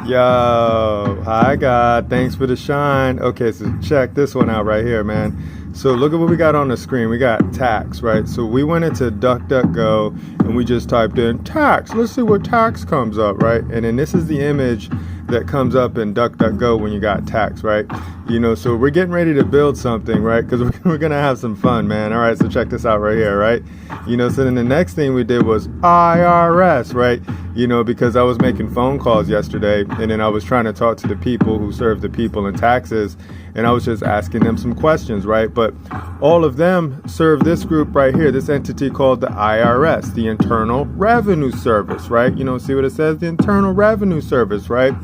Yo, hi God, thanks for the shine. Okay, so check this one out right here, man. So look at what we got on the screen. We got tax, right? So we went into DuckDuckGo and we just typed in tax. Let's see what tax comes up, right? And then this is the image that comes up in DuckDuckGo when you got tax, right? So we're getting ready to build something, right? Because we're going to have some fun, man. All right, so check this out right here, right? So then the next thing we did was IRS, right? Because I was making phone calls yesterday and then I was trying to talk to the people who serve the people in taxes and I was just asking them some questions, right? But all of them serve this group right here, this entity called the IRS, the Internal Revenue Service, right? See what it says? The Internal Revenue Service, right?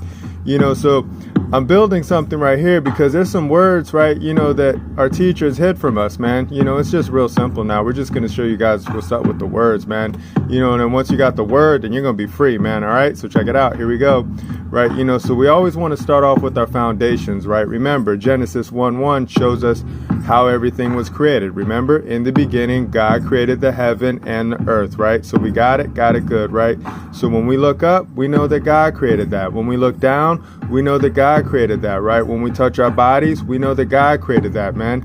So I'm building something right here because there's some words, right, that our teachers hid from us, man. It's just real simple now. We're just going to show you guys what's up with the words, man. And then once you got the word, then you're going to be free, man. All right, so check it out. Here we go. Right, so we always want to start off with our foundations, right? Remember, Genesis 1:1 shows us how everything was created. Remember, in the beginning, God created the heaven and the earth, right? So we got it good, right? So when we look up, we know that God created that. When we look down, we know that God created that, right? When we touch our bodies, we know that God created that, man.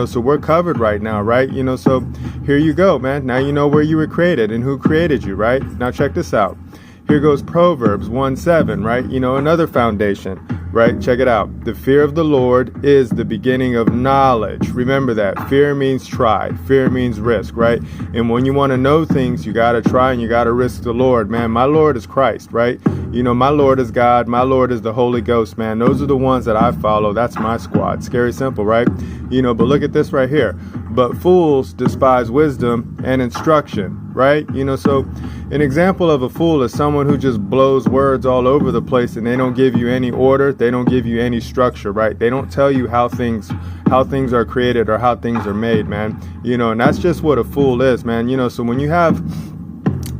So we're covered right now, right? So here you go, man. Now you know where you were created and who created you, right? Now check this out. Here goes Proverbs 1:7, right? Another foundation, right? Check it out. The fear of the Lord is the beginning of knowledge. Remember that. Fear means try. Fear means risk, right? And when you want to know things, you got to try and you got to risk the Lord, man. My Lord is Christ, right? My Lord is God. My Lord is the Holy Ghost, man. Those are the ones that I follow. That's my squad. Scary simple, right? But look at this right here. But fools despise wisdom and instruction, right? So an example of a fool is someone who just blows words all over the place and they don't give you any order. They don't give you any structure, right? They don't tell you how things are created or how things are made, man. And that's just what a fool is, man. So when you have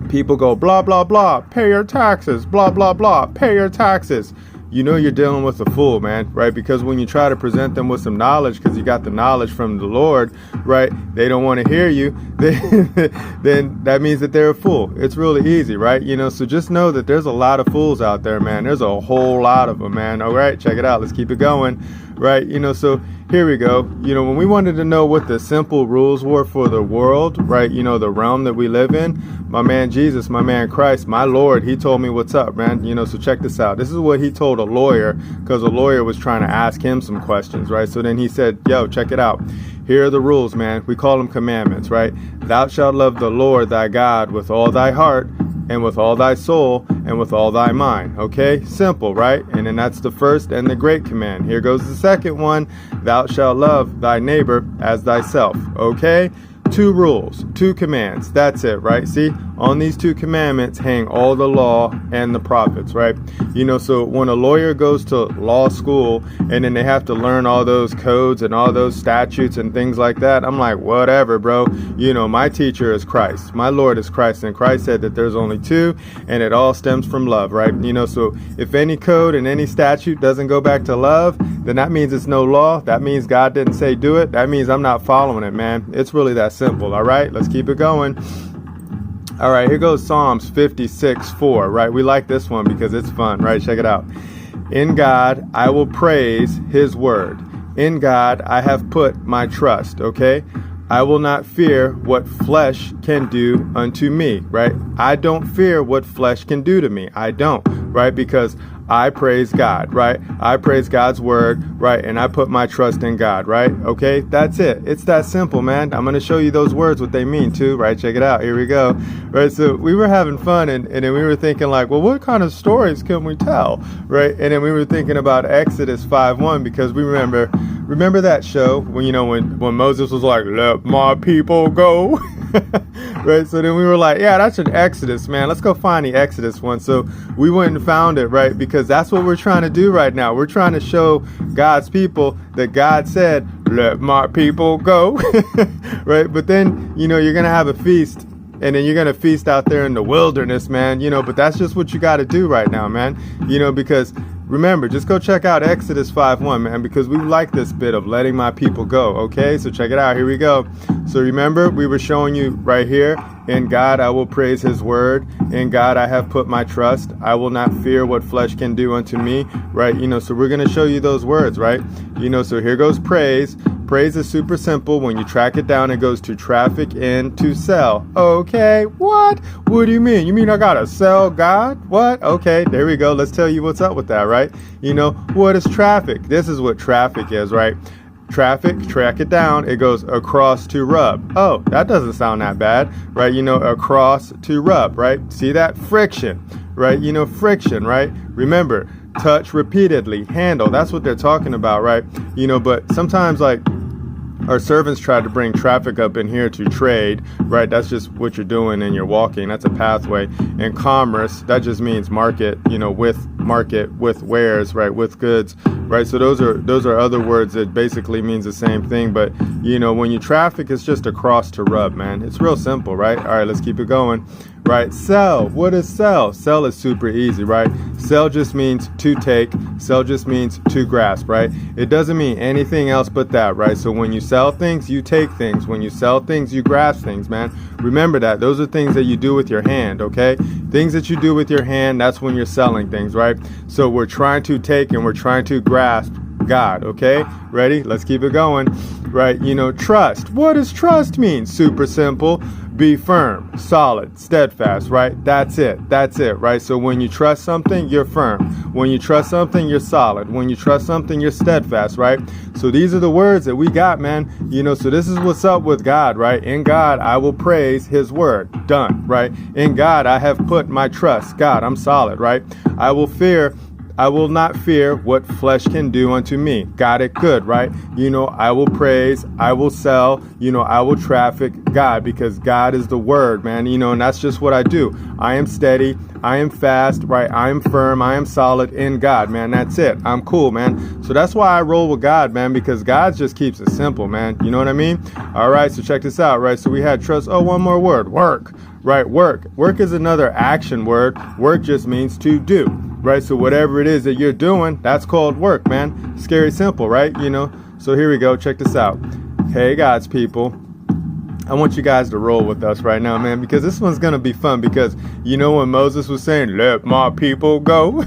people go blah, blah, blah, pay your taxes, blah, blah, blah, pay your taxes. You're dealing with a fool, man, right? Because when you try to present them with some knowledge, because you got the knowledge from the Lord, right? They don't want to hear you. Then that means that they're a fool. It's really easy, right? So just know that there's a lot of fools out there, man. There's a whole lot of them, man. All right, check it out. Let's keep it going, right? So here we go. When we wanted to know what the simple rules were for the world, right? The realm that we live in, my man Jesus, my man Christ, my Lord, he told me what's up, man. So check this out. This is what he told a lawyer because a lawyer was trying to ask him some questions, right? So then he said, yo, check it out. Here are the rules, man. We call them commandments, right? Thou shalt love the Lord thy God with all thy heart and with all thy soul and with all thy mind. Okay, simple, right? And then that's the first and the great command. Here goes the second one. Thou shalt love thy neighbor as thyself. Okay, 2 rules, 2 commands. That's it, right? See, on these 2 commandments hang all the law and the prophets, right? So when a lawyer goes to law school and then they have to learn all those codes and all those statutes and things like that, I'm like, whatever, bro. My teacher is Christ. My Lord is Christ. And Christ said that there's only 2 and it all stems from love, right? So if any code and any statute doesn't go back to love, then that means it's no law. That means God didn't say do it. That means I'm not following it, man. It's really that simple. All right, let's keep it going. All right, here goes Psalms 56:4, right? We like this one because it's fun, right? Check it out. In God, I will praise his word. In God, I have put my trust, okay? I will not fear what flesh can do unto me, right? I don't fear what flesh can do to me. I don't, right? Because I praise God, right? I praise God's word, right? And I put my trust in God, right? Okay, that's it. It's that simple, man. I'm going to show you those words, what they mean too, right? Check it out. Here we go. Right, so we were having fun and then we were thinking like, well, what kind of stories can we tell, right? And then we were thinking about Exodus 5:1 because we remember that show when, when Moses was like, let my people go. Right, so then we were like, yeah, that's an Exodus, man. Let's go find the Exodus one. So we went and found it, right? Because that's what we're trying to do right now. We're trying to show God's people that God said, let my people go. Right, but then, you're going to have a feast. And then you're going to feast out there in the wilderness, man. But that's just what you got to do right now, man. Because remember, just go check out Exodus 5:1, man, because we like this bit of letting my people go, okay? So check it out. Here we go. So remember, we were showing you right here, in God I will praise his word. In God I have put my trust. I will not fear what flesh can do unto me, right? So we're going to show you those words, right? So here goes praise. Praise is super simple. When you track it down, it goes to traffic in to sell. Okay, what? What do you mean? You mean I gotta sell God? What? Okay, there we go. Let's tell you what's up with that, right? What is traffic? This is what traffic is, right? Traffic, track it down, it goes across to rub. Oh, that doesn't sound that bad, right? Across to rub, right? See that? Friction, right? Friction, right? Remember, touch repeatedly, handle. That's what they're talking about, right? But sometimes, like, our servants try to bring traffic up in here to trade, right? That's just what you're doing and you're walking. That's a pathway. And commerce, that just means market, with wares, right? With goods, right? So those are other words that basically means the same thing. But, when you traffic, it's just across to rub, man. It's real simple, right? All right, let's keep it going. Right, sell. What is sell? Sell is super easy, right? Sell just means to take. Sell just means to grasp, right? It doesn't mean anything else but that, right? So when you sell things, you take things. When you sell things, you grasp things, man. Remember that. Those are things that you do with your hand, okay? Things that you do with your hand, that's when you're selling things, right? So we're trying to take and we're trying to grasp God, okay? Ready? Let's keep it going. Right, trust. What does trust mean? Super simple. Be firm, solid, steadfast, right? That's it, right? So when you trust something, you're firm. When you trust something, you're solid. When you trust something, you're steadfast, right? So these are the words that we got, man. So this is what's up with God, right? In God, I will praise his word. Done, right? In God, I have put my trust. God, I'm solid, right? I will not fear what flesh can do unto me. Got it? Good, right? I will praise, I will sell, I will traffic God, because God is the word, man, and that's just what I do. I am steady, I am fast, right? I am firm, I am solid in God, man. That's it. I'm cool, man. So that's why I roll with God, man, because God just keeps it simple, man. You know what I mean? All right, so check this out, right? So we had trust. Oh, one more word, work, right? Work is another action word. Work just means to do. Right, so whatever it is that you're doing, that's called work, man. Scary simple, right? So here we go. Check this out. Hey, God's people. I want you guys to roll with us right now, man, because this one's going to be fun. Because, when Moses was saying, let my people go,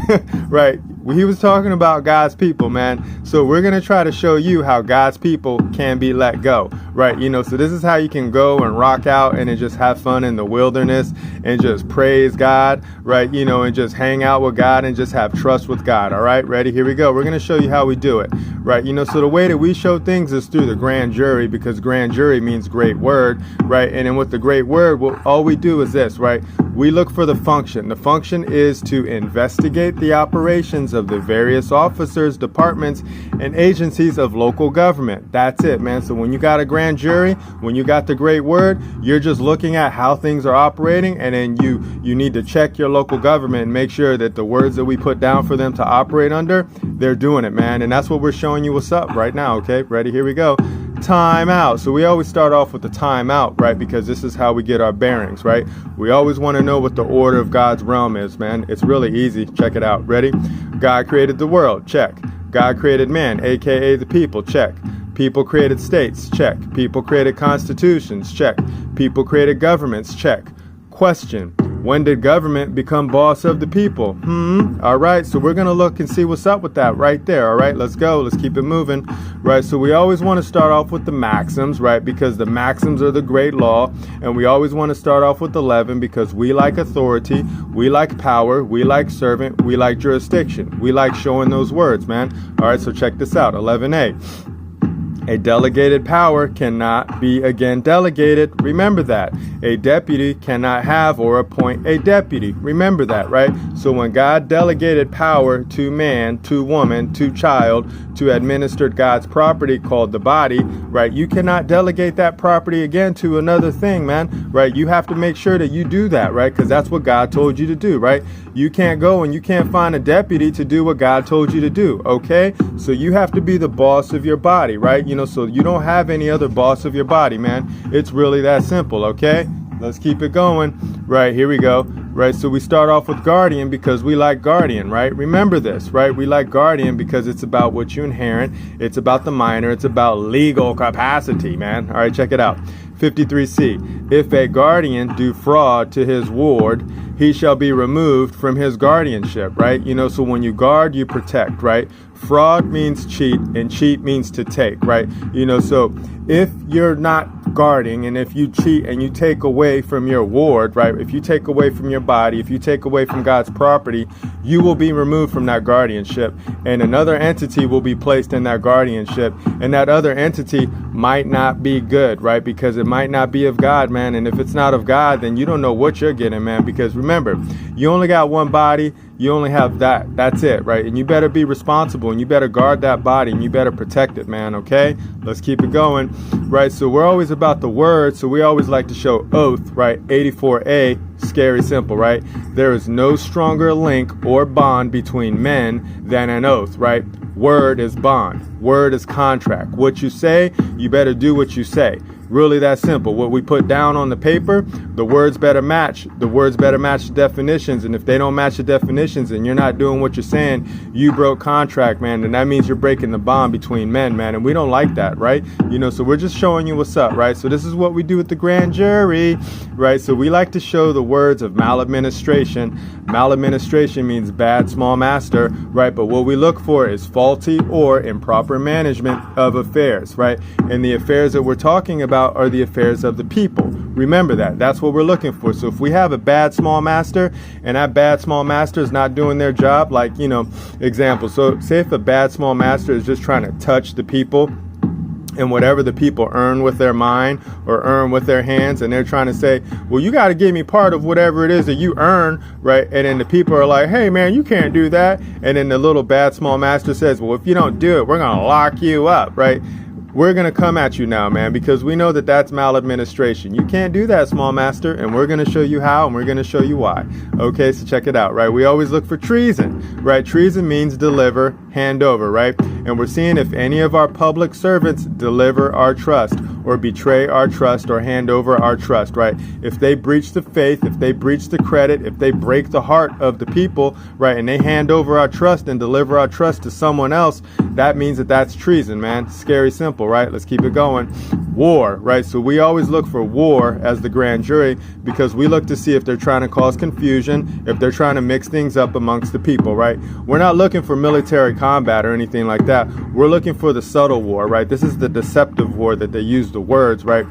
right? He was talking about God's people, man. So we're going to try to show you how God's people can be let go, right? So this is how you can go and rock out and just have fun in the wilderness and just praise God, right? And just hang out with God and just have trust with God. All right, ready? Here we go. We're going to show you how we do it, right? So the way that we show things is through the grand jury, because grand jury means great word, right? And then with the great word, all we do is this, right? We look for the function. The function is to investigate the operations of the various officers, departments, and agencies of local government. That's it, man. So when you got a grand jury, when you got the great word, you're just looking at how things are operating, and then you need to check your local government and make sure that the words that we put down for them to operate under, they're doing it, man. And that's what we're showing you what's up right now, okay? Ready? Here we go. Time out. So we always start off with the time out, right? Because this is how we get our bearings, right? We always want to know what the order of God's realm is, man. It's really easy. Check it out. Ready? God created the world. Check. God created man, aka the people. Check. People created states. Check. People created constitutions. Check. People created governments. Check. Question. When did government become boss of the people? All right, so we're going to look and see what's up with that right there. All right, let's go. Let's keep it moving. Right, so we always want to start off with the maxims, right? Because the maxims are the great law. And we always want to start off with 11 because we like authority, we like power, we like servant, we like jurisdiction. We like showing those words, man. All right, so check this out. 11A. A delegated power cannot be again delegated. Remember that. A deputy cannot have or appoint a deputy. Remember that, right? So when God delegated power to man, to woman, to child, to administer God's property called the body, right? You cannot delegate that property again to another thing, man, right? You have to make sure that you do that, right? Because that's what God told you to do, right? You can't go and you can't find a deputy to do what God told you to do, okay? So you have to be the boss of your body, right? So you don't have any other boss of your body, man. It's really that simple, okay? Let's keep it going. Right, here we go. Right, so we start off with guardian because we like guardian, right? Remember this, right? We like guardian because it's about what you inherit. It's about the minor. It's about legal capacity, man. All right, check it out. 53C. If a guardian do fraud to his ward, he shall be removed from his guardianship, right? So when you guard, you protect, right? Fraud means cheat, and cheat means to take, right? So if you're not guarding, and if you cheat and you take away from your ward, right? If you take away from your body, if you take away from God's property, you will be removed from that guardianship, and another entity will be placed in that guardianship, and that other entity might not be good, right? Because it might not be of God, man. And if it's not of God, then you don't know what you're getting, man. Because remember, you only got one body. You only have that. That's it, right? And you better be responsible, and you better guard that body, and you better protect it, man, okay? Let's keep it going, right? So we're always about the word, so we always like to show oath, right? 84A, scary simple, right? There is no stronger link or bond between men than an oath, right? Word is bond. Word is contract. What you say, you better do what you say. Really that simple. What we put down on the paper, the words better match. The words better match the definitions. And if they don't match the definitions and you're not doing what you're saying, you broke contract, man. And that means you're breaking the bond between men, man. And we don't like that, right? So we're just showing you what's up, right? So this is what we do with the grand jury, right? So we like to show the words of maladministration. Maladministration means bad small master, right? But what we look for is faulty or improper management of affairs, right? And the affairs that we're talking about are the affairs of the people. Remember that. That's what we're looking for. So if we have a bad small master and that bad small master is not doing their job, like, example. So say if a bad small master is just trying to touch the people, and whatever the people earn with their mind or earn with their hands, and they're trying to say, well, you got to give me part of whatever it is that you earn, right? And then the people are like, hey, man, you can't do that. And then the little bad small master says, well, if you don't do it, we're going to lock you up, right? We're going to come at you now, man, because we know that that's maladministration. You can't do that, small master, and we're going to show you how, and we're going to show you why. Okay, so check it out, right? We always look for treason, right? Treason means deliver, hand over, right? And we're seeing if any of our public servants deliver our trust or betray our trust or hand over our trust, right? If they breach the faith, if they breach the credit, if they break the heart of the people, right, and they hand over our trust and deliver our trust to someone else, that means that that's treason, man. Scary simple, right? Let's keep it going. War, right? So we always look for war as the grand jury because we look to see if they're trying to cause confusion, if they're trying to mix things up amongst the people, right? We're not looking for military combat or anything like that. We're looking for the subtle war, right? This is the deceptive war that they use the words, right?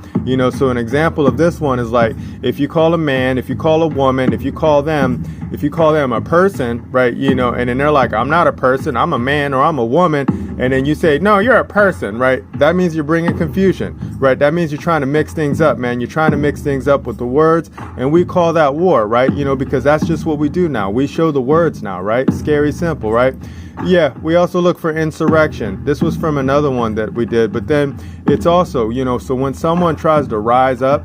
So an example of this one is like if you call a man, if you call a woman, if you call them a person, right? And then they're like, I'm not a person, I'm a man or I'm a woman. And then you say, no, you're a person, right? That means you're bringing confusion, right? That means you're trying to mix things up, man. You're trying to mix things up with the words, and we call that war, right? Because that's just what we do now. We show the words now, right? Scary simple, right? Yeah, we also look for insurrection. This was from another one that we did, but then it's also, so when someone tries to rise up,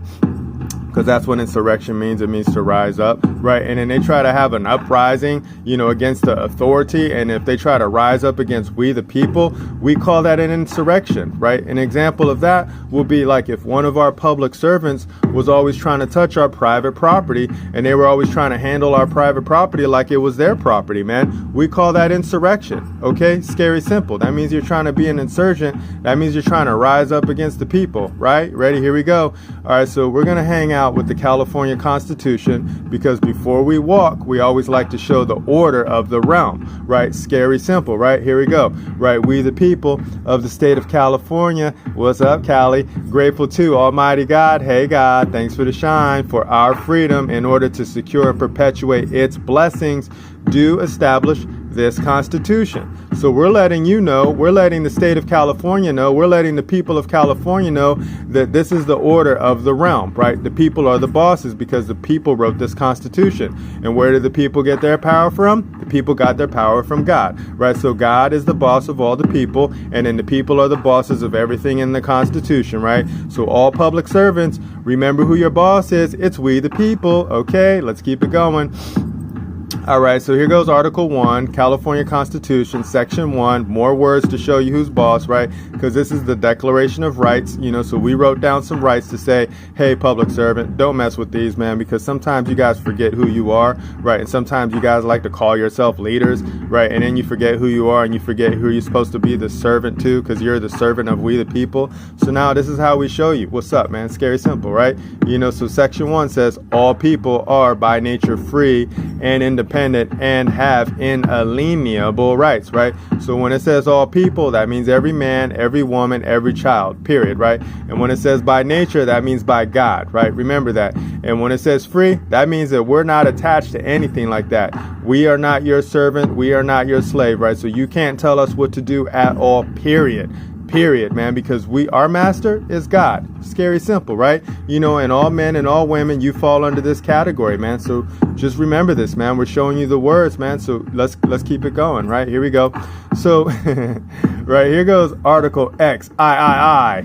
because that's what insurrection means. It means to rise up, right? And then they try to have an uprising, against the authority. And if they try to rise up against we the people, we call that an insurrection, right? An example of that will be like if one of our public servants was always trying to touch our private property and they were always trying to handle our private property like it was their property, man. We call that insurrection, okay? Scary simple. That means you're trying to be an insurgent. That means you're trying to rise up against the people, right? Ready? Here we go. All right, so we're going to hang out with the California Constitution because before we walk, we always like to show the order of the realm, right? Scary simple, right? Here we go, right? We the people of the state of California. What's up, Cali? Grateful to Almighty God. Hey, God, thanks for the shine for our freedom in order to secure and perpetuate its blessings. Do establish this Constitution. So we're letting you know, we're letting the state of California know, we're letting the people of California know that this is the order of the realm, right? The people are the bosses because the people wrote this Constitution. And where did the people get their power from? The people got their power from God, right? So God is the boss of all the people, and then the people are the bosses of everything in the Constitution, right? So all public servants, remember who your boss is. It's we the people, okay? Let's keep it going. All right, so here goes Article 1, California Constitution, Section 1, more words to show you who's boss, right? Because this is the Declaration of Rights, so we wrote down some rights to say, hey, public servant, don't mess with these, man, because sometimes you guys forget who you are, right? And sometimes you guys like to call yourself leaders, right? And then you forget who you are and you forget who you're supposed to be the servant to, because you're the servant of we the people. So now this is how we show you. What's up, man? Scary simple, right? So Section 1 says, all people are by nature free and independent and have inalienable rights, right? So when it says all people, that means every man, every woman, every child, period, right? And when it says by nature, that means by God, right? Remember that. And when it says free, that means that we're not attached to anything like that. We are not your servant. We are not your slave, right? So you can't tell us what to do at all, period, man, because our master is God. Scary simple, right? And all men and all women, you fall under this category, man. So just remember this, man. We're showing you the words, man. So let's keep it going, right? Here we go. So right here goes Article X, I.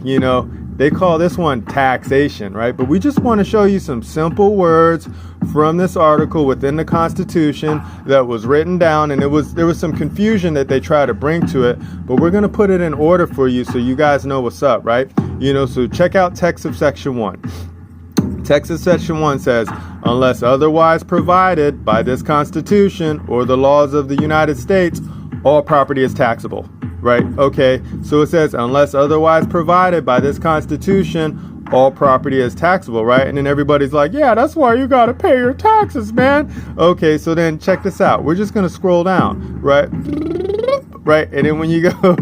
They call this one taxation, right? But we just want to show you some simple words from this article within the Constitution that was written down, and there was some confusion that they try to bring to it, but we're going to put it in order for you so you guys know what's up, right? So check out text of Section 1. Text of Section 1 says, unless otherwise provided by this Constitution or the laws of the United States, all property is taxable. Right? Okay. So it says, unless otherwise provided by this Constitution, all property is taxable, right? And then everybody's like, yeah, that's why you got to pay your taxes, man. Okay. So then check this out. We're just going to scroll down, right? Right. And then when you go,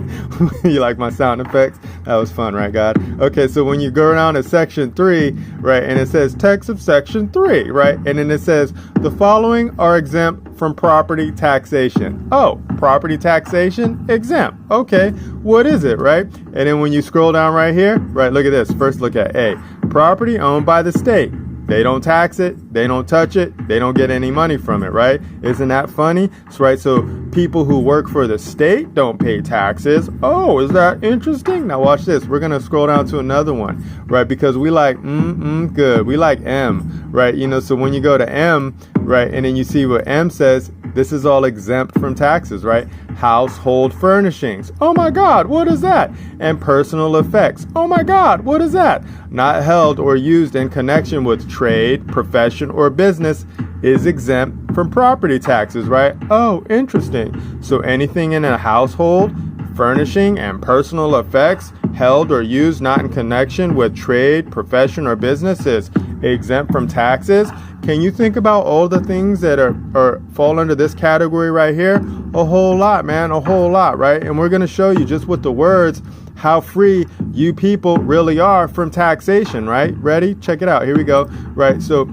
you like my sound effects? That was fun, right, God? Okay. So when you go down to Section 3, right, and it says text of Section 3, right? And then it says the following are exempt from property taxation. Oh, property taxation exempt. Okay. What is it, right? And then when you scroll down right here, right, look at this. First, look at A. Property owned by the state. They don't tax it. They don't touch it. They don't get any money from it, right? Isn't that funny? So, right, so people who work for the state don't pay taxes. Oh, is that interesting? Now watch this. We're going to scroll down to another one, right? Because we like, good. We like M, right? So when you go to M, right, and then you see what M says, this is all exempt from taxes, right? Household furnishings. Oh my God, what is that? And personal effects. Oh my God, what is that? Not held or used in connection with trade, profession, or business is exempt from property taxes, right? Oh, interesting. So anything in a household, furnishing, and personal effects held or used not in connection with trade, profession, or business is exempt from taxes. Can you think about all the things that are fall under this category right here? A whole lot, man, a whole lot, right? And we're going to show you just with the words how free you people really are from taxation, right? Ready? Check it out. Here we go. Right. So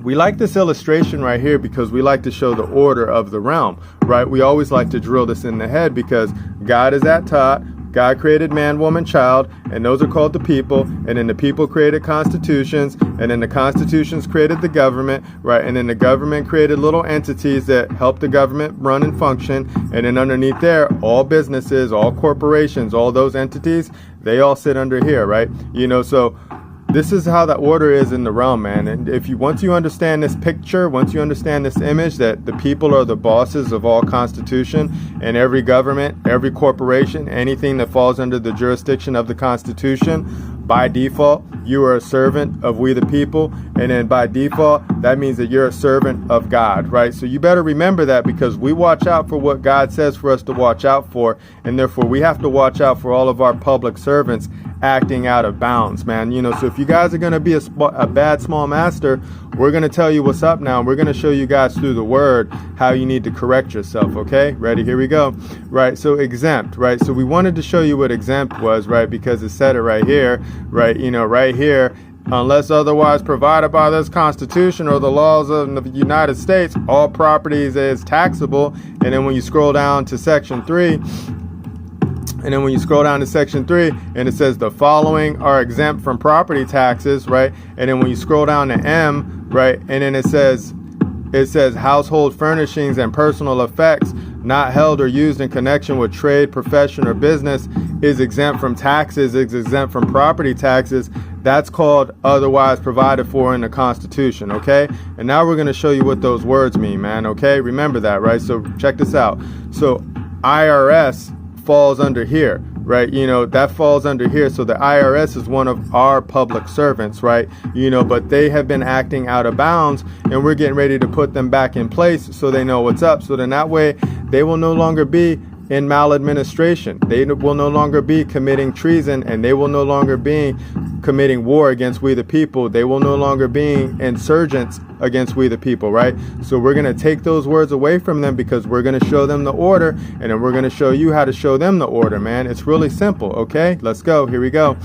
we like this illustration right here because we like to show the order of the realm, right? We always like to drill this in the head because God is at top. God created man, woman, child, and those are called the people. And then the people created constitutions, and then the constitutions created the government, right? And then the government created little entities that help the government run and function. And then underneath there, all businesses, all corporations, all those entities, they all sit under here, right? So this is how the order is in the realm, man. And once you understand this picture, once you understand this image that the people are the bosses of all constitution and every government, every corporation, anything that falls under the jurisdiction of the Constitution, by default, you are a servant of we the people. And then by default, that means that you're a servant of God, right? So you better remember that because we watch out for what God says for us to watch out for. And therefore, we have to watch out for all of our public servants acting out of bounds, man. So if you guys are going to be a bad small master, we're going to tell you what's up now. We're going to show you guys through the word how you need to correct yourself, okay? Ready? Here we go. Right, so exempt, right? So we wanted to show you what exempt was, right? Because it said it right here, right? Right here, unless otherwise provided by this Constitution or the laws of the United States, all properties is taxable. And then when you scroll down to Section 3, and then when you scroll down to Section 3, and it says the following are exempt from property taxes, right? And then when you scroll down to M, right, and then it says household furnishings and personal effects not held or used in connection with trade, profession, or business is exempt from taxes, is exempt from property taxes. That's called otherwise provided for in the Constitution, okay? And now we're going to show you what those words mean, man, okay? Remember that, right? So check this out. So IRS falls under here, right? That falls under here. So the IRS is one of our public servants, right? But they have been acting out of bounds, and we're getting ready to put them back in place so they know what's up. So then that way they will no longer be in maladministration. They will no longer be committing treason, and they will no longer be committing war against we the people. They will no longer be insurgents against we the people, right? So we're going to take those words away from them because we're going to show them the order, and then we're going to show you how to show them the order, man. It's really simple, okay? Let's go. Here we go.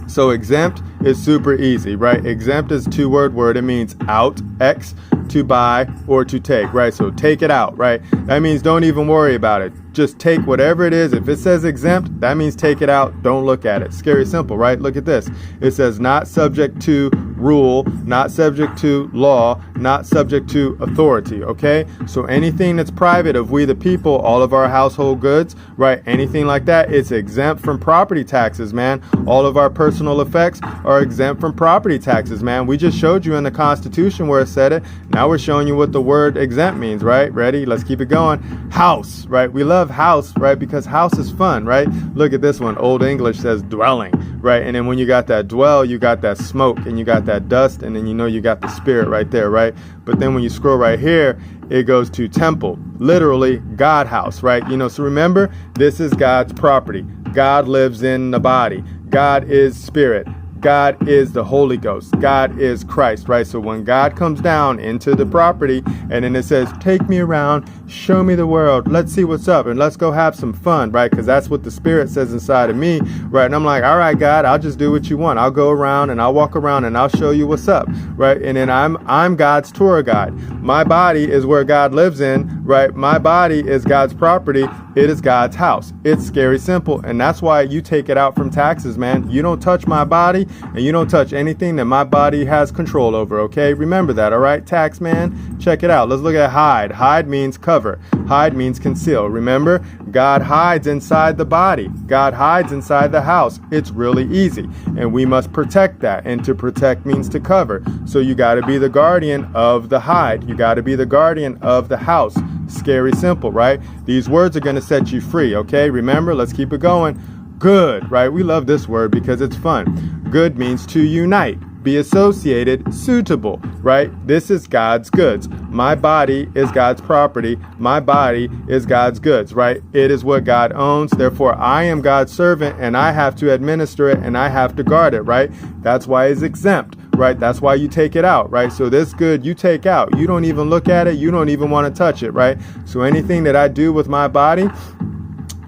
So exempt is super easy, right? Exempt is a two-word word. It means out, X, to buy or to take, right? So take it out, right? That means don't even worry about it. Just take whatever it is. If it says exempt, that means take it out. Don't look at it. Scary simple, right? Look at this. It says not subject to rule, not subject to law, not subject to authority, okay? So anything that's private of we the people, all of our household goods, right? Anything like that, it's exempt from property taxes, man. All of our personal effects are exempt from property taxes, man. We just showed you in the Constitution where it said it. Now we're showing you what the word exempt means, right? Ready? Let's keep it going. House, right? We love house, right? Because house is fun, right? Look at this one. Old English says dwelling, right? And then when you got that dwell, you got that smoke, and you got that dust, and then you got the spirit right there, right? But then when you scroll right here, it goes to temple, literally God house, right? So remember, this is God's property. God lives in the body. God is spirit. God is the Holy Ghost. God is Christ, right? So when God comes down into the property, and then it says, take me around, show me the world, let's see what's up, and let's go have some fun, right? Because that's what the Spirit says inside of me, right? And I'm like, all right, God, I'll just do what you want. I'll go around and I'll walk around and I'll show you what's up, right? And then I'm God's tour guide. My body is where God lives in, right? My body is God's property. It is God's house. It's scary simple, and that's why you take it out from taxes, man. You don't touch my body, and you don't touch anything that my body has control over, okay? Remember that, all right? Tax man, check it out. Let's look at hide. Hide means cover. Hide means conceal. Remember, God hides inside the body. God hides inside the house. It's really easy, and we must protect that, and to protect means to cover. So you got to be the guardian of the hide. You got to be the guardian of the house. Scary simple, right? These words are going to set you free, okay? Remember, let's keep it going. Good, right? We love this word because it's fun. Good means to unite, be associated, suitable, right? This is God's goods. My body is God's property. My body is God's goods, right? It is what God owns. Therefore, I am God's servant, and I have to administer it, and I have to guard it, right? That's why it's exempt, right? That's why you take it out, right? So this good you take out. You don't even look at it. You don't even want to touch it, right? So anything that I do with my body,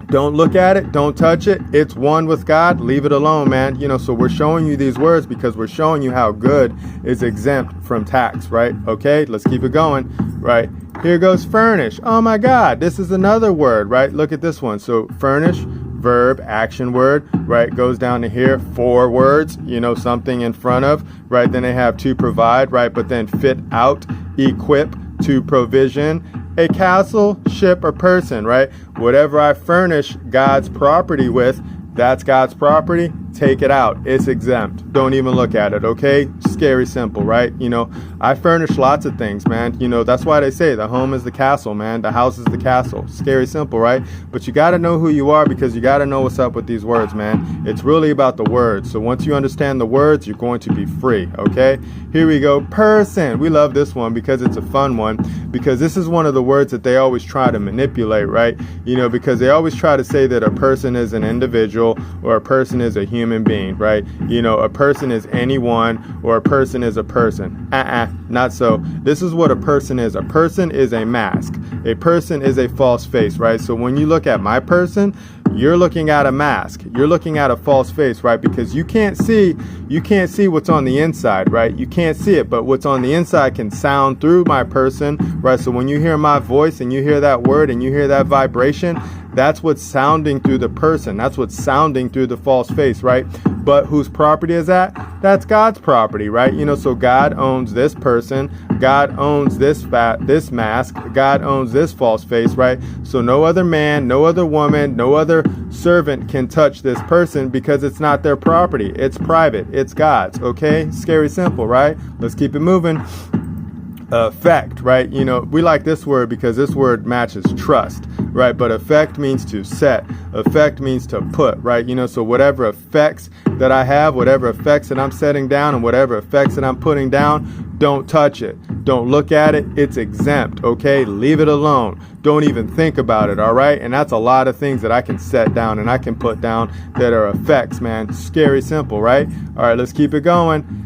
don't look at it. Don't touch it. It's one with God. Leave it alone, man. So we're showing you these words because we're showing you how good is exempt from tax, right? Okay, let's keep it going, right? Here goes furnish. Oh my God, this is another word, right? Look at this one. So furnish, verb, action word, right? Goes down to here, 4 words, something in front of, right? Then they have to provide, right? But then fit out, equip, to provision, a castle, ship, or person, right? Whatever I furnish God's property with, that's God's property. Take it out. It's exempt. Don't even look at it, okay? Scary simple, right? I furnish lots of things, man. That's why they say the home is the castle, man. The house is the castle. Scary simple, right? But you got to know who you are because you got to know what's up with these words, man. It's really about the words. So once you understand the words, you're going to be free, okay? Here we go. Person. We love this one because it's a fun one, because this is one of the words that they always try to manipulate, right? Because they always try to say that a person is an individual or a person is a human being, right? A person is anyone or a person is a person. Not so. This is what a person is. A person is a mask. A person is a false face, right? So when you look at my person, you're looking at a mask. You're looking at a false face, right? Because you can't see what's on the inside, right? You can't see it, but what's on the inside can sound through my person, right? So when you hear my voice and you hear that word and you hear that vibration, That's what's sounding through the person. That's what's sounding through the false face, right? But whose property is that? That's God's property, right? So God owns this person. God owns this mask. God owns this false face, right? So no other man, no other woman, no other servant can touch this person because it's not their property. It's private. It's God's, okay? Scary simple, right? Let's keep it moving. Effect, right? We like this word because this word matches trust, right? But effect means to set. Effect means to put, right? So whatever effects that I have, whatever effects that I'm setting down, and whatever effects that I'm putting down, don't touch it. Don't look at it. It's exempt, okay? Leave it alone. Don't even think about it, all right? And that's a lot of things that I can set down and I can put down that are effects, man. Scary simple, right? All right, let's keep it going.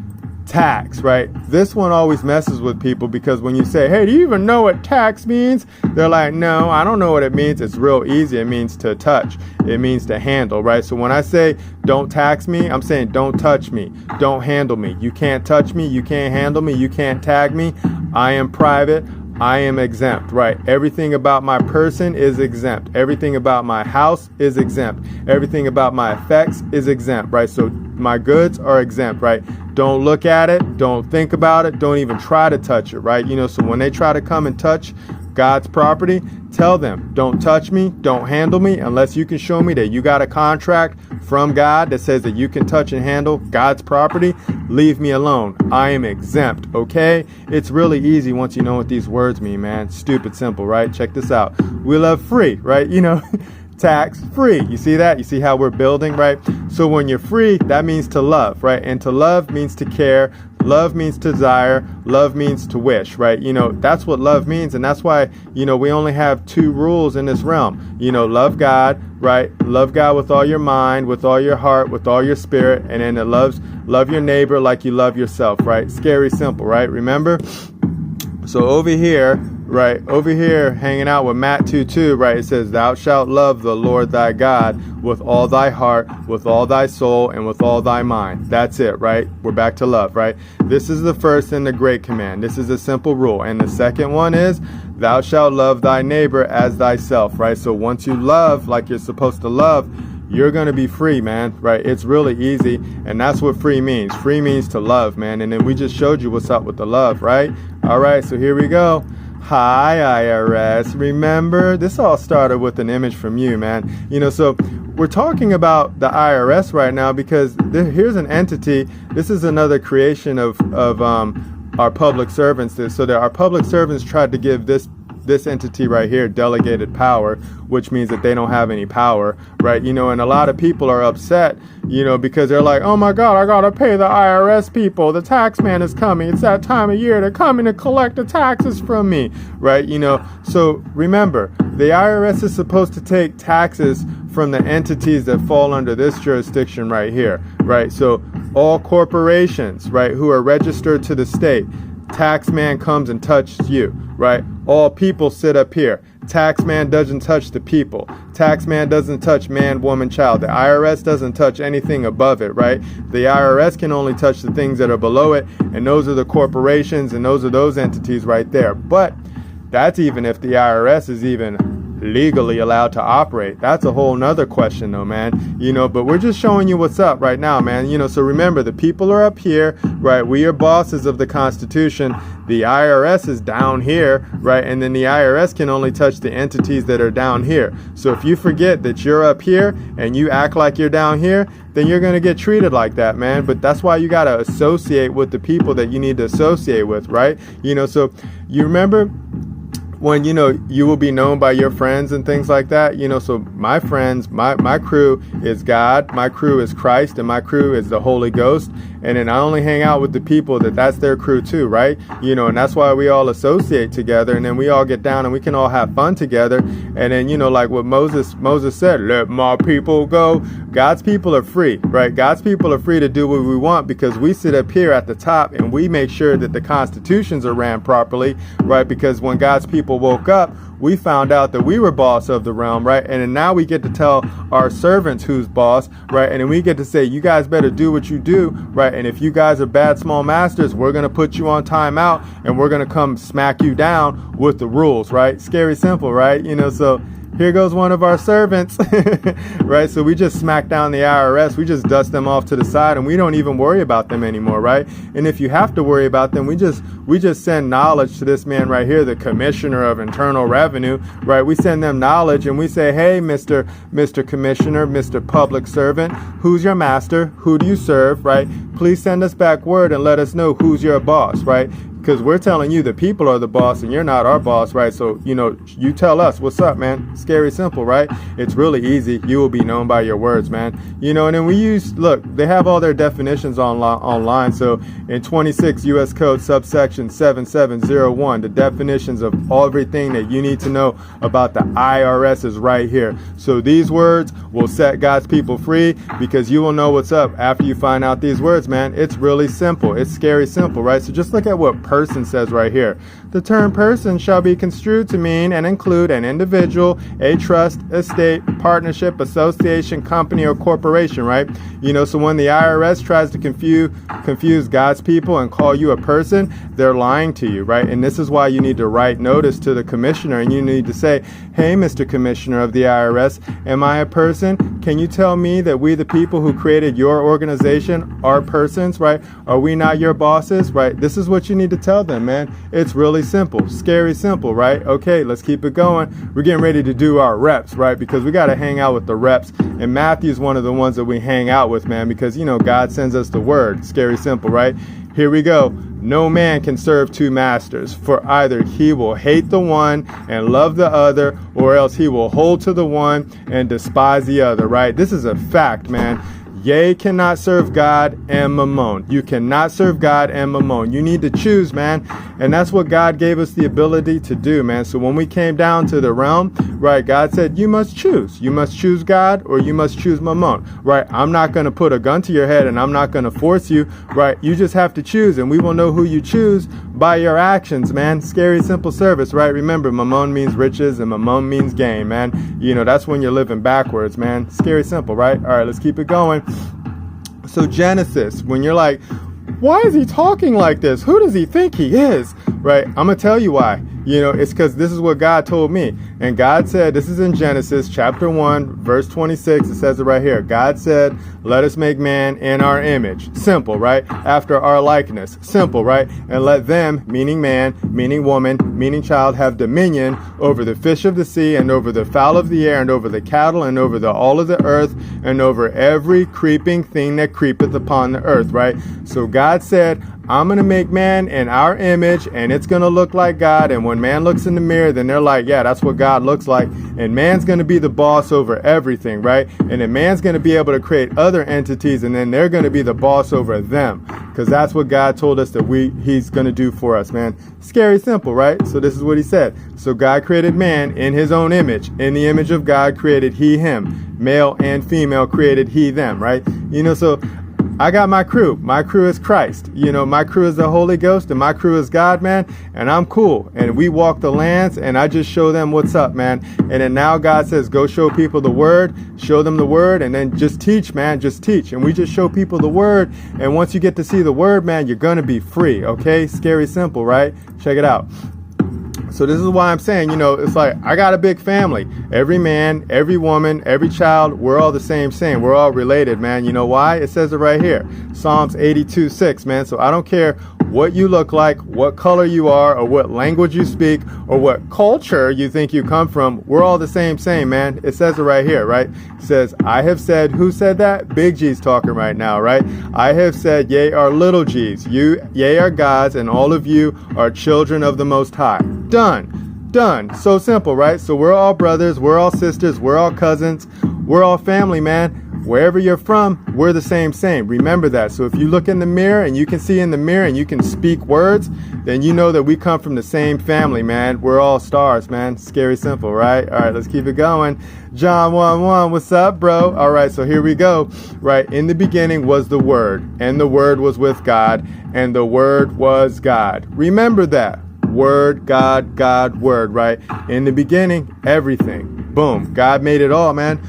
Tax, right? This one always messes with people because when you say, hey, do you even know what tax means? They're like, no, I don't know what it means. It's real easy. It means to touch. It means to handle, right? So when I say don't tax me, I'm saying don't touch me. Don't handle me. You can't touch me. You can't handle me. You can't tag me. I am private. I am exempt, right? Everything about my person is exempt. Everything about my house is exempt. Everything about my effects is exempt, right? So my goods are exempt, right? Don't look at it. Don't think about it. Don't even try to touch it, right? So when they try to come and touch God's property, tell them, don't touch me, don't handle me, unless you can show me that you got a contract from God that says that you can touch and handle God's property. Leave me alone. I am exempt, okay? It's really easy once you know what these words mean, man. Stupid simple, right? Check this out. We love free, right? Tax free. You see that? You see how we're building, right? So when you're free, that means to love, right? And to love means to care. Love means to desire. Love means to wish, right? That's what love means. And that's why, we only have 2 rules in this realm. Love God, right? Love God with all your mind, with all your heart, with all your spirit. And then love your neighbor like you love yourself, right? Scary simple, right? Remember? So over here, hanging out with Matt 2:2, right? It says, thou shalt love the Lord thy God with all thy heart, with all thy soul, and with all thy mind. That's it, right? We're back to love, right? This is the first and the great command. This is a simple rule. And the second one is, thou shalt love thy neighbor as thyself, right? So once you love like you're supposed to love, you're going to be free, man, right? It's really easy, and that's what free means. Free means to love, man, and then we just showed you what's up with the love, right? All right, so here we go. Hi, IRS. Remember, this all started with an image from you, man. So we're talking about the IRS right now because here's an entity. This is another creation of our public servants. So that our public servants tried to give this entity right here delegated power, which means that they don't have any power, right? And a lot of people are upset, because they're like, oh my God, I gotta pay the IRS people. The tax man is coming. It's that time of year. They're coming to collect the taxes from me, right? So remember, the IRS is supposed to take taxes from the entities that fall under this jurisdiction right here, right? So all corporations, right, who are registered to the state, taxman comes and touches you, right? All people sit up here. Taxman doesn't touch the people. Taxman doesn't touch man, woman, child. The IRS doesn't touch anything above it, right? The IRS can only touch the things that are below it, and those are the corporations, and those are those entities right there. But that's even if the IRS is even legally allowed to operate. That's a whole nother question though, man. But we're just showing you what's up right now, man. So remember, the people are up here, right? We are bosses of the Constitution. The IRS is down here, right? And then the IRS can only touch the entities that are down here. So if you forget that you're up here and you act like you're down here, then you're going to get treated like that, man. But that's why you got to associate with the people that you need to associate with, right? So you remember when, you will be known by your friends and things like that, so my friends, my crew is God, my crew is Christ, and my crew is the Holy Ghost. And then I only hang out with the people that's their crew too, right? And that's why we all associate together, and then we all get down and we can all have fun together. And then, like what Moses said, let my people go. God's people are free, right? God's people are free to do what we want because we sit up here at the top and we make sure that the constitutions are ran properly, right? Because when God's people woke up, we found out that we were boss of the realm, right? And then now we get to tell our servants who's boss, right? And then we get to say, you guys better do what you do, right? And if you guys are bad small masters, we're going to put you on timeout and we're going to come smack you down with the rules, right? Scary simple, right? So here goes one of our servants, right? So we just smack down the IRS. We just dust them off to the side, and we don't even worry about them anymore, right? And if you have to worry about them, we just send knowledge to this man right here, the Commissioner of Internal Revenue, right? We send them knowledge, and we say, hey, Mr. Commissioner, Mr. Public Servant, who's your master? Who do you serve, right? Please send us back word and let us know who's your boss, right? Because we're telling you the people are the boss and you're not our boss, right? So, you tell us what's up, man. Scary simple, right? It's really easy. You will be known by your words, man. And then look, they have all their definitions online. So in 26 U.S. Code subsection 7701, the definitions of everything that you need to know about the IRS is right here. So these words will set God's people free, because you will know what's up after you find out these words, man. It's really simple. It's scary simple, right? So just look at what person says right here. The term person shall be construed to mean and include an individual, a trust, estate, partnership, association, company, or corporation, right? So when the IRS tries to confuse God's people and call you a person, they're lying to you, right? And this is why you need to write notice to the commissioner, and you need to say, hey, Mr. Commissioner of the IRS, am I a person? Can you tell me that we, the people who created your organization, are persons, right? Are we not your bosses, right? This is what you need to tell them, man. It's really simple, scary simple, right? Okay, let's keep it going. We're getting ready to do our reps, right? Because we got to hang out with the reps. And Matthew's one of the ones that we hang out with, man, because, God sends us the word. Scary simple, right? Here we go. No man can serve two masters, for either he will hate the one and love the other, or else he will hold to the one and despise the other, right? This is a fact, man. Ye cannot serve God and Mammon. You cannot serve God and Mammon. You need to choose, man. And that's what God gave us the ability to do, man. So when we came down to the realm, right, God said, you must choose. You must choose God or you must choose Mammon, right? I'm not going to put a gun to your head and I'm not going to force you, right? You just have to choose, and we will know who you choose by your actions, man. Scary, simple service, right? Remember, Mammon means riches and Mammon means gain, man. That's when you're living backwards, man. Scary, simple, right? All right, let's keep it going. So Genesis, when you're like, why is he talking like this? Who does he think he is? Right? I'm going to tell you why. It's because this is what God told me. And God said, this is in Genesis chapter 1, verse 26. It says it right here. God said, let us make man in our image. Simple, right? After our likeness. Simple, right? And let them, meaning man, meaning woman, meaning child, have dominion over the fish of the sea and over the fowl of the air and over the cattle and over all of the earth and over every creeping thing that creepeth upon the earth, right? So God said, I'm going to make man in our image, and it's going to look like God. And when man looks in the mirror, then they're like, yeah, that's what God looks like. And man's going to be the boss over everything, right? And then man's going to be able to create other entities, and then they're going to be the boss over them, because that's what God told us that he's going to do for us, man. Scary simple, right? So this is what he said. So God created man in his own image. In the image of God created he him. Male and female created he them, right? So I got my crew. My crew is Christ. My crew is the Holy Ghost, and my crew is God, man. And I'm cool. And we walk the lands, and I just show them what's up, man. And then now God says, go show people the word, show them the word, and then just teach, man. Just teach. And we just show people the word. And once you get to see the word, man, you're going to be free. Okay? Scary simple, right? Check it out. So this is why I'm saying, it's like, I got a big family. Every man, every woman, every child, we're all the same. We're all related, man. You know why? It says it right here. Psalms 82:6, man. So I don't care what you look like, what color you are, or what language you speak, or what culture you think you come from. We're all the same, man. It says it right here, right? It says, I have said, who said that? Big G's talking right now, right? I have said, ye are little g's. Ye are gods, and all of you are children of the Most High. Done. So simple, right? So we're all brothers, we're all sisters, we're all cousins, we're all family, man. Wherever you're from, we're the same. Remember that. So if you look in the mirror and you can see in the mirror and you can speak words, then you know that we come from the same family, man. We're all stars, man. Scary simple, right? All right, let's keep it going. John 1:1, what's up, bro? All right, so here we go. Right, in the beginning was the Word, and the Word was with God, and the Word was God. Remember that. Word, God, Word, right? In the beginning, everything. boom, God made it all, man.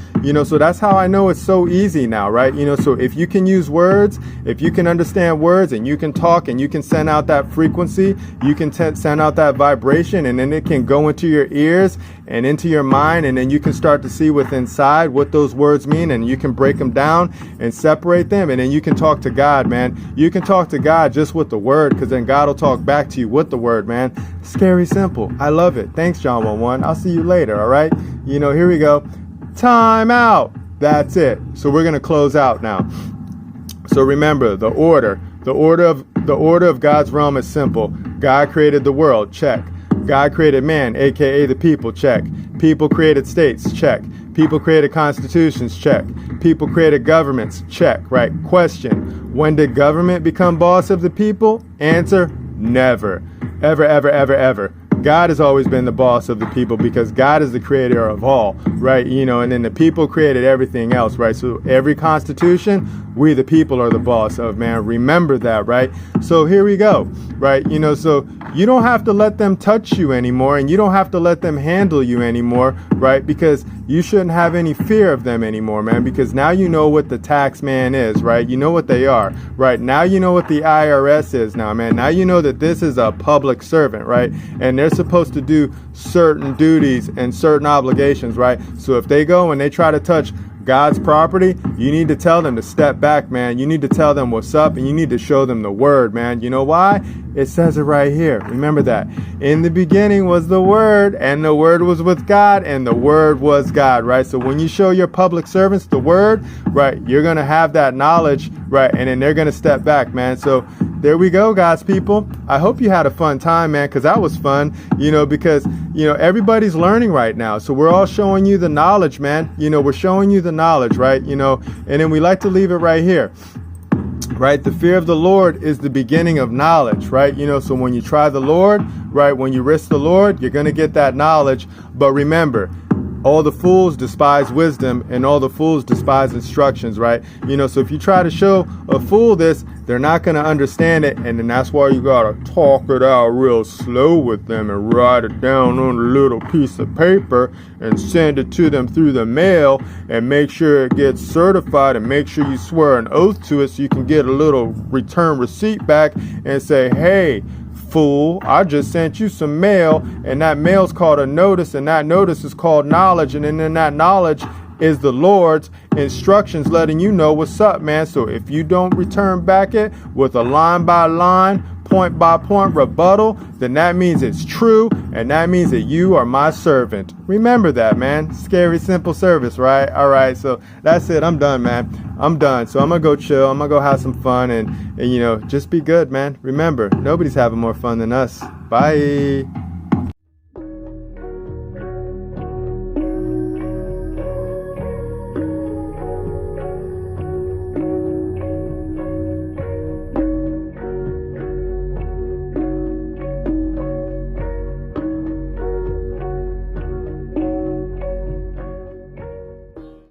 So that's how I know it's so easy now, right? So if you can use words, if you can understand words, and you can talk, and you can send out that frequency, you can send out that vibration, and then it can go into your ears and into your mind, and then you can start to see within inside what those words mean, and you can break them down and separate them, and then you can talk to God, man. You can talk to God just with the word, because then God will talk back to you with the word, man. Scary simple. I love it. Thanks, John 1:1. I'll see you later, all right? Here we go. Time out. That's it. So we're going to close out now. So remember, the order of God's realm is simple. God created the world, check. God created man, aka the people, check. People created states, check. People created constitutions, check. People created governments, check, right? Question, when did government become boss of the people? Answer, never. Ever, ever, ever, ever. God has always been the boss of the people, because God is the creator of all, right? And then the people created everything else, right? So every constitution, we the people are the boss of, man. Remember that, right? So here we go, right? So you don't have to let them touch you anymore, and you don't have to let them handle you anymore, right? Because you shouldn't have any fear of them anymore, man, because now you know what the taxman is, right? You know what they are, right? Now you know what the IRS is now, man. Now you know that this is a public servant, right? And they're supposed to do certain duties and certain obligations, right? So if they go and they try to touch God's property, you need to tell them to step back, man. You need to tell them what's up, and you need to show them the word, man. You know why? It says it right here. Remember that. In the beginning was the Word, and the Word was with God, and the Word was God, right? So when you show your public servants the Word, right, you're going to have that knowledge, right? And then they're going to step back, man. So there we go, God's people. I hope you had a fun time, man, because that was fun, because, everybody's learning right now. So we're all showing you the knowledge, man. We're showing you the knowledge, right? And then we like to leave it right here. Right? The fear of the Lord is the beginning of knowledge, right? So when you try the Lord, right? When you risk the Lord, you're going to get that knowledge. But remember, all the fools despise wisdom, and all the fools despise instructions, right? So if you try to show a fool this, they're not going to understand it. And then that's why you got to talk it out real slow with them and write it down on a little piece of paper and send it to them through the mail, and make sure it gets certified, and make sure you swear an oath to it so you can get a little return receipt back and say, hey, fool, I just sent you some mail, and that mail's called a notice, and that notice is called knowledge, and then that knowledge is the Lord's instructions letting you know what's up, man. So if you don't return back it with a line by line, point by point rebuttal, then that means it's true, and that means that you are my servant. Remember that, man. Scary simple service, right? All right, so that's it. I'm done, man. I'm done. So I'm gonna go chill. I'm gonna go have some fun, and just be good, man. Remember, nobody's having more fun than us. Bye.